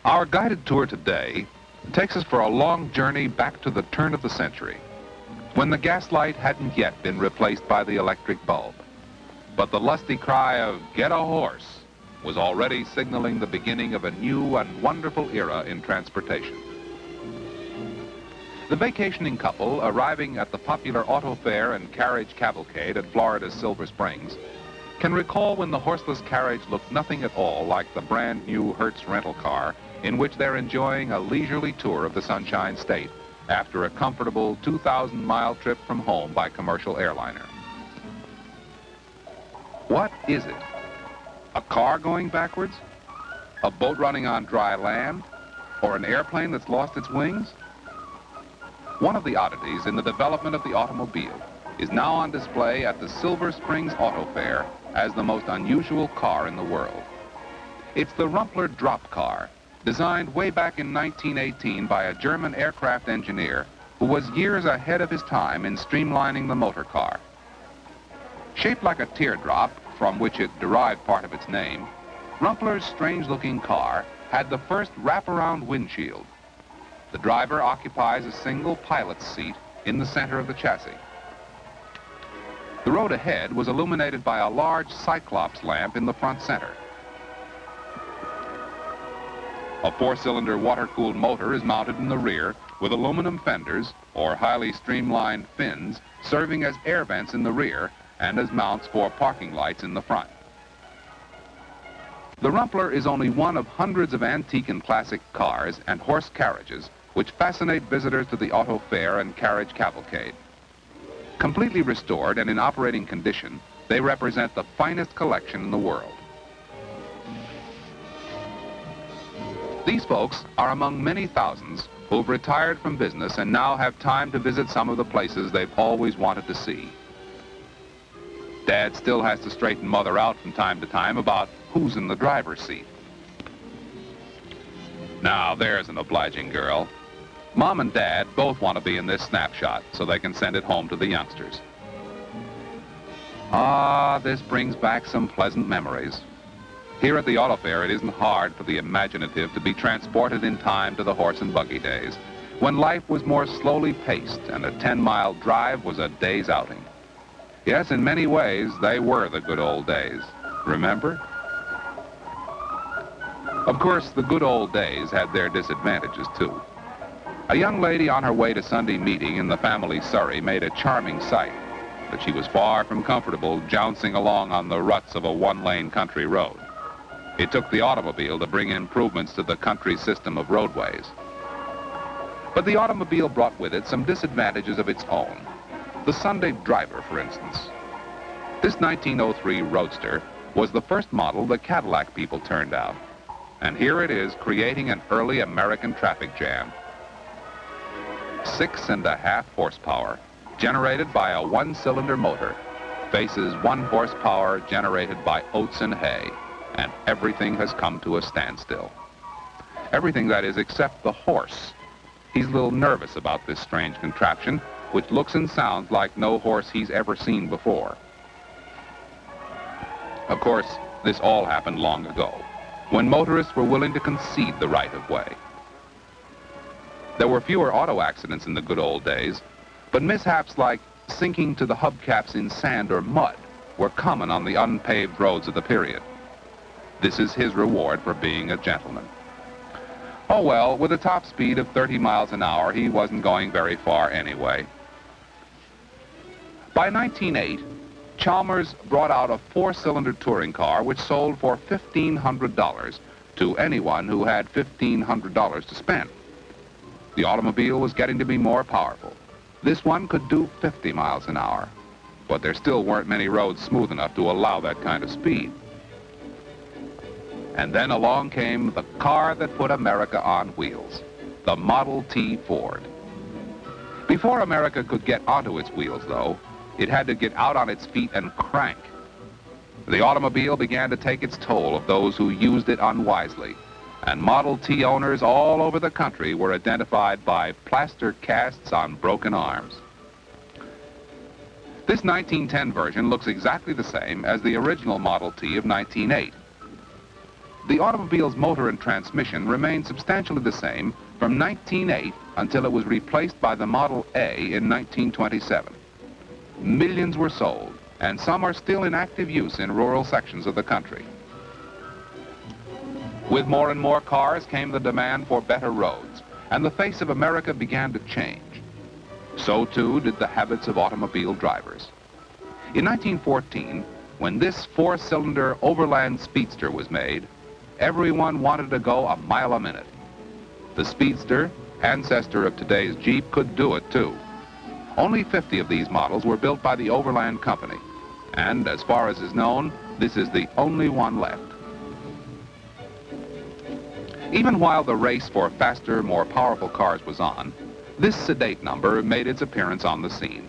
Our guided tour today takes us for a long journey back to the turn of the century, when the gaslight hadn't yet been replaced by the electric bulb. But the lusty cry of "Get a horse" was already signaling the beginning of a new and wonderful era in transportation. The vacationing couple arriving at the popular auto fair and carriage cavalcade at Florida's Silver Springs can recall when the horseless carriage looked nothing at all like the brand new Hertz rental car in which they're enjoying a leisurely tour of the Sunshine State after a comfortable 2,000-mile trip from home by commercial airliner. What is it? A car going backwards? A boat running on dry land? Or an airplane that's lost its wings? One of the oddities in the development of the automobile is now on display at the Silver Springs Auto Fair as the most unusual car in the world. It's the Rumpler drop car, designed way back in 1918 by a German aircraft engineer who was years ahead of his time in streamlining the motor car. Shaped like a teardrop, from which it derived part of its name, Rumpler's strange-looking car had the first wraparound windshield. The driver occupies a single pilot's seat in the center of the chassis. The road ahead was illuminated by a large cyclops lamp in the front center. A four-cylinder water-cooled motor is mounted in the rear with aluminum fenders or highly streamlined fins serving as air vents in the rear and as mounts for parking lights in the front. The Rumpler is only one of hundreds of antique and classic cars and horse carriages which fascinate visitors to the auto fair and carriage cavalcade. Completely restored and in operating condition, they represent the finest collection in the world. These folks are among many thousands who've retired from business and now have time to visit some of the places they've always wanted to see. Dad still has to straighten Mother out from time to time about who's in the driver's seat. Now, there's an obliging girl. Mom and Dad both want to be in this snapshot so they can send it home to the youngsters. Ah, this brings back some pleasant memories. Here at the auto fair, it isn't hard for the imaginative to be transported in time to the horse and buggy days, when life was more slowly paced and a 10-mile drive was a day's outing. Yes, in many ways, they were the good old days. Remember? Of course, the good old days had their disadvantages, too. A young lady on her way to Sunday meeting in the family surrey made a charming sight, but she was far from comfortable jouncing along on the ruts of a one-lane country road. It took the automobile to bring improvements to the country system of roadways. But the automobile brought with it some disadvantages of its own. The Sunday driver, for instance. This 1903 Roadster was the first model the Cadillac people turned out. And here it is creating an early American traffic jam. 6.5 horsepower, generated by a one-cylinder motor, faces 1 horsepower generated by oats and hay, and everything has come to a standstill. Everything, that is, except the horse. He's a little nervous about this strange contraption, which looks and sounds like no horse he's ever seen before. Of course, this all happened long ago, when motorists were willing to concede the right of way. There were fewer auto accidents in the good old days, but mishaps like sinking to the hubcaps in sand or mud were common on the unpaved roads of the period. This is his reward for being a gentleman. Oh well, with a top speed of 30 miles an hour, he wasn't going very far anyway. By 1908, Chalmers brought out a 4-cylinder touring car which sold for $1,500 to anyone who had $1,500 to spend. The automobile was getting to be more powerful. This one could do 50 miles an hour, but there still weren't many roads smooth enough to allow that kind of speed. And then along came the car that put America on wheels, the Model T Ford. Before America could get onto its wheels, though, it had to get out on its feet and crank. The automobile began to take its toll of those who used it unwisely, and Model T owners all over the country were identified by plaster casts on broken arms. This 1910 version looks exactly the same as the original Model T of 1908. The automobile's motor and transmission remained substantially the same from 1908 until it was replaced by the Model A in 1927. Millions were sold, and some are still in active use in rural sections of the country. With more and more cars came the demand for better roads, and the face of America began to change. So too did the habits of automobile drivers. In 1914, when this four-cylinder overland speedster was made, everyone wanted to go a mile a minute. The Speedster, ancestor of today's Jeep, could do it too. Only 50 of these models were built by the Overland Company, and as far as is known, this is the only one left. Even while the race for faster, more powerful cars was on, this sedate number made its appearance on the scene.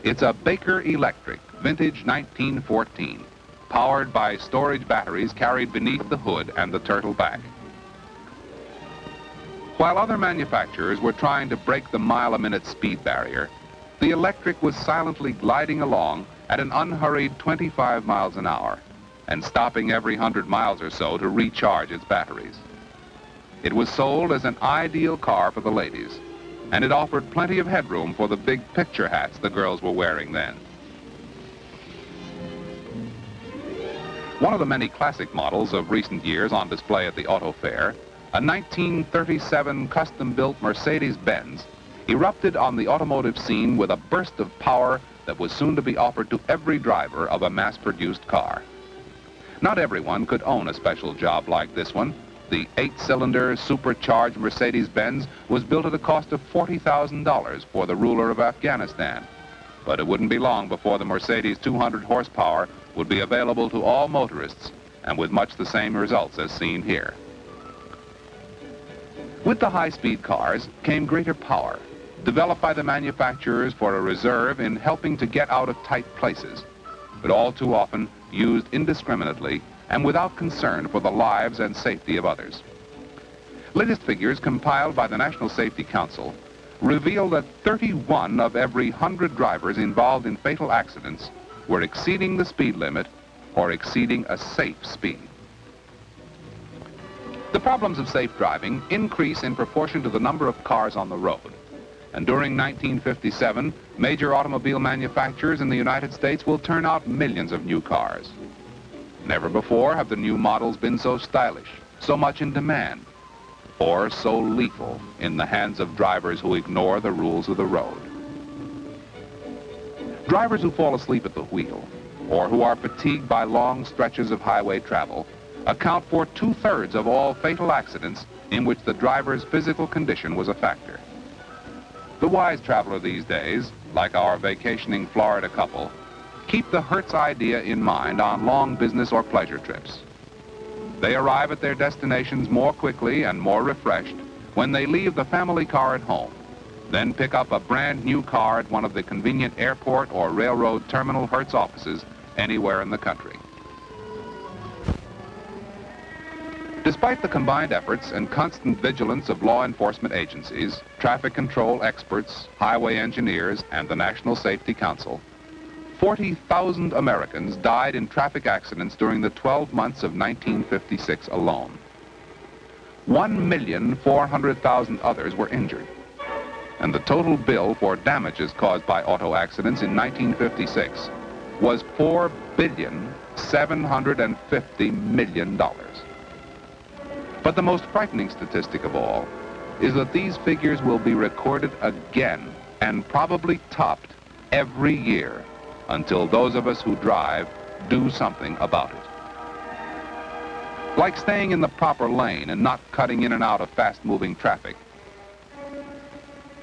It's a Baker Electric, vintage 1914, powered by storage batteries carried beneath the hood and the turtle back. While other manufacturers were trying to break the mile-a-minute speed barrier, the Electric was silently gliding along at an unhurried 25 miles an hour and stopping every 100 miles or so to recharge its batteries. It was sold as an ideal car for the ladies, and it offered plenty of headroom for the big picture hats the girls were wearing then. One of the many classic models of recent years on display at the Auto Fair, a 1937 custom-built Mercedes-Benz, erupted on the automotive scene with a burst of power that was soon to be offered to every driver of a mass-produced car. Not everyone could own a special job like this one. The 8-cylinder supercharged Mercedes-Benz was built at a cost of $40,000 for the ruler of Afghanistan. But it wouldn't be long before the Mercedes 200 horsepower would be available to all motorists, and with much the same results as seen here. With the high-speed cars came greater power, developed by the manufacturers for a reserve in helping to get out of tight places, but all too often used indiscriminately and without concern for the lives and safety of others. Latest figures compiled by the National Safety Council reveal that 31 of every 100 drivers involved in fatal accidents were exceeding the speed limit or exceeding a safe speed. The problems of safe driving increase in proportion to the number of cars on the road. And during 1957, major automobile manufacturers in the United States will turn out millions of new cars. Never before have the new models been so stylish, so much in demand, or so lethal in the hands of drivers who ignore the rules of the road. Drivers who fall asleep at the wheel, or who are fatigued by long stretches of highway travel, account for 2/3 of all fatal accidents in which the driver's physical condition was a factor. The wise traveler these days, like our vacationing Florida couple, keep the Hertz idea in mind on long business or pleasure trips. They arrive at their destinations more quickly and more refreshed when they leave the family car at home, then pick up a brand new car at one of the convenient airport or railroad terminal Hertz offices anywhere in the country. Despite the combined efforts and constant vigilance of law enforcement agencies, traffic control experts, highway engineers, and the National Safety Council, 40,000 Americans died in traffic accidents during the 12 months of 1956 alone. 1,400,000 others were injured. And the total bill for damages caused by auto accidents in 1956 was $4,750,000,000. But the most frightening statistic of all is that these figures will be recorded again and probably topped every year until those of us who drive do something about it. Like staying in the proper lane and not cutting in and out of fast-moving traffic.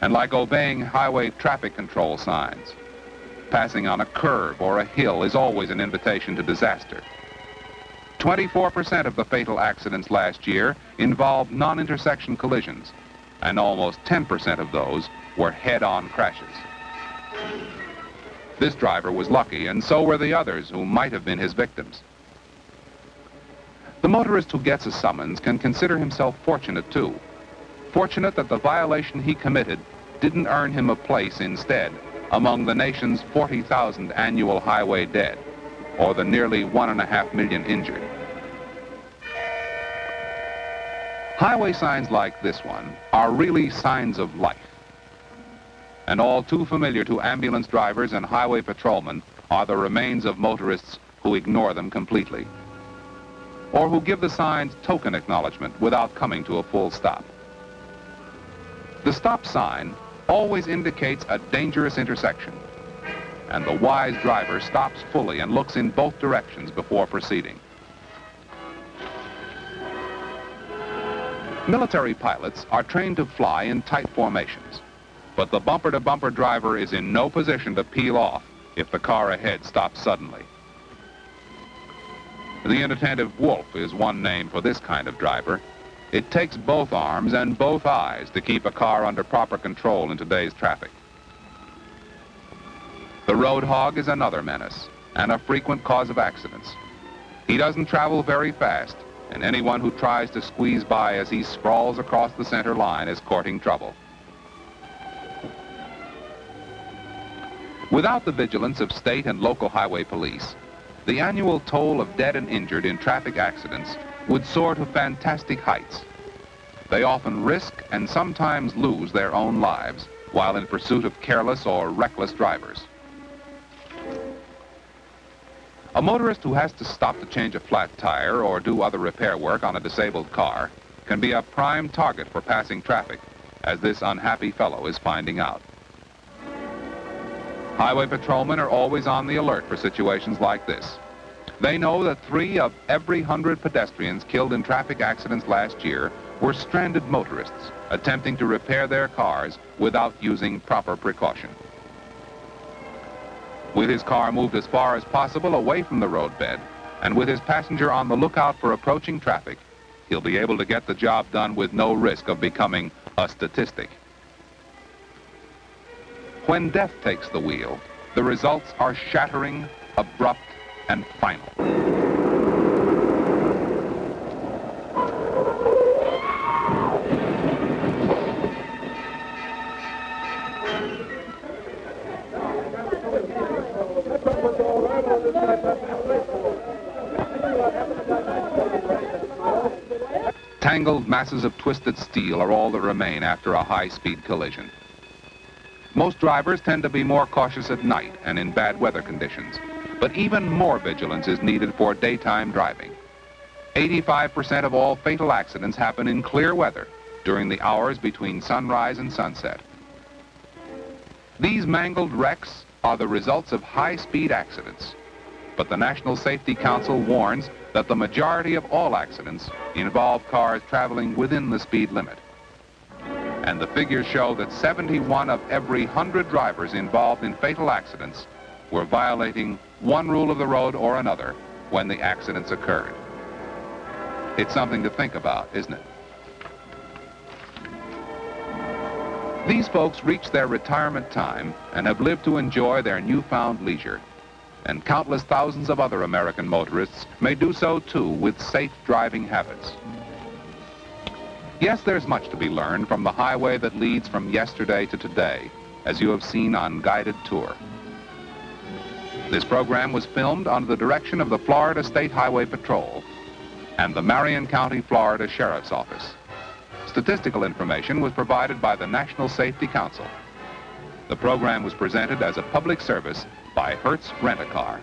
And like obeying highway traffic control signs. Passing on a curve or a hill is always an invitation to disaster. 24% of the fatal accidents last year involved non-intersection collisions, and almost 10% of those were head-on crashes. This driver was lucky, and so were the others who might have been his victims. The motorist who gets a summons can consider himself fortunate, too. Fortunate that the violation he committed didn't earn him a place instead among the nation's 40,000 annual highway dead, or the nearly 1.5 million injured. Highway signs like this one are really signs of life. And all too familiar to ambulance drivers and highway patrolmen are the remains of motorists who ignore them completely, or who give the signs token acknowledgement without coming to a full stop. The stop sign always indicates a dangerous intersection, and the wise driver stops fully and looks in both directions before proceeding. Military pilots are trained to fly in tight formations, but the bumper-to-bumper driver is in no position to peel off if the car ahead stops suddenly. The inattentive wolf is one name for this kind of driver. It takes both arms and both eyes to keep a car under proper control in today's traffic. The road hog is another menace and a frequent cause of accidents. He doesn't travel very fast, and anyone who tries to squeeze by as he sprawls across the center line is courting trouble. Without the vigilance of state and local highway police, the annual toll of dead and injured in traffic accidents would soar to fantastic heights. They often risk and sometimes lose their own lives while in pursuit of careless or reckless drivers. A motorist who has to stop to change a flat tire or do other repair work on a disabled car can be a prime target for passing traffic, as this unhappy fellow is finding out. Highway patrolmen are always on the alert for situations like this. They know that 3 of every 100 pedestrians killed in traffic accidents last year were stranded motorists attempting to repair their cars without using proper precaution. With his car moved as far as possible away from the roadbed, and with his passenger on the lookout for approaching traffic, he'll be able to get the job done with no risk of becoming a statistic. When death takes the wheel, the results are shattering, abrupt, and final. Tangled masses of twisted steel are all that remain after a high-speed collision. Most drivers tend to be more cautious at night and in bad weather conditions, but even more vigilance is needed for daytime driving. 85% of all fatal accidents happen in clear weather during the hours between sunrise and sunset. These mangled wrecks are the results of high-speed accidents, but the National Safety Council warns that the majority of all accidents involve cars traveling within the speed limit. And the figures show that 71 of every 100 drivers involved in fatal accidents were violating one rule of the road or another when the accidents occurred. It's something to think about, isn't it? These folks reach their retirement time and have lived to enjoy their newfound leisure. And countless thousands of other American motorists may do so too with safe driving habits. Yes, there's much to be learned from the highway that leads from yesterday to today, as you have seen on Guided Tour. This program was filmed under the direction of the Florida State Highway Patrol and the Marion County, Florida Sheriff's Office. Statistical information was provided by the National Safety Council. The program was presented as a public service by Hertz Rent-A-Car.